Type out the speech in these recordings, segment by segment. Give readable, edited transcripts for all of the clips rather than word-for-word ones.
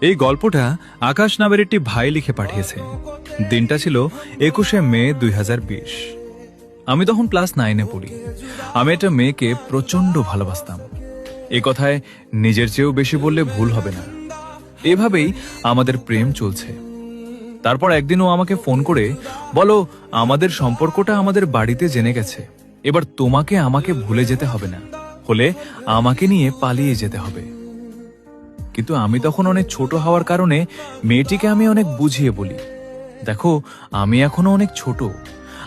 এই গল্পটা আকাশ নামের একটি ভাই লিখে পাঠিয়েছে। দিনটা ছিল 21শে মে 2020। আমি তখন ক্লাস 9-এ পড়ি। আমি একটা মেয়েকে প্রচন্ড ভালোবাসতাম। এ কথায় নিজের চেয়েও বেশি বললে ভুল হবে না। এভাবেই আমাদের প্রেম চলছে। তারপর একদিন ও আমাকে ফোন করে বলো, আমাদের সম্পর্কটা আমাদের বাড়িতে জেনে গেছে, এবার তোমাকে আমাকে ভুলে যেতে হবে না, হলে আমাকে নিয়ে পালিয়ে যেতে হবে। কিন্তু আমি তখন অনেক ছোট হওয়ার কারণে মেয়েটিকে আমি অনেক বুঝিয়ে বলি, দেখো আমি এখনো অনেক ছোট,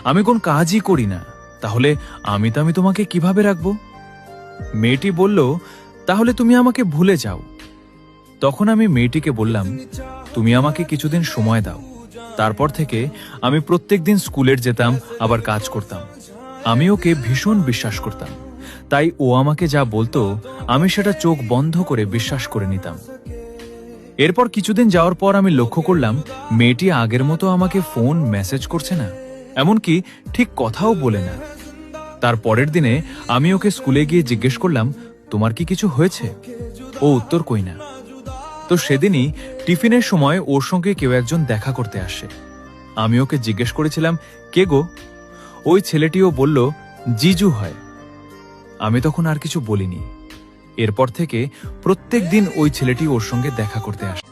আমি কোন কাজই করি না, তাহলে আমি তোমাকে কিভাবে রাখবো? মেয়েটি বলল, তাহলে তুমি আমাকে ভুলে যাও। তখন আমি মেয়েটিকে বললাম, তুমি আমাকে কিছুদিন সময় দাও। তারপর থেকে আমি প্রত্যেকদিন স্কুলের যেতাম, আবার কাজ করতাম। আমি ওকে ভীষণ বিশ্বাস করতাম, তাই ও আমাকে যা বলতো আমি সেটা চোখ বন্ধ করে বিশ্বাস করে নিতাম। এরপর কিছুদিন যাওয়ার পর আমি লক্ষ্য করলাম মেয়েটি আগের মতো আমাকে ফোন মেসেজ করছে না, এমনকি ঠিক কথাও বলে না। তার পরের দিনে আমি ওকে স্কুলে গিয়ে জিজ্ঞেস করলাম, তোমার কি কিছু হয়েছে? ও উত্তর কই না। তো সেদিনই টিফিনের সময় ওর সঙ্গে কেউ একজন দেখা করতে আসে। আমি ওকে জিজ্ঞেস করেছিলাম, কে গো? ওই ছেলেটিও বলল, জিজু হয়। আমি তখন আর কিছু বলিনি। এরপর থেকে প্রত্যেক দিন ওই ছেলেটি ওর সঙ্গে দেখা করতে আসে।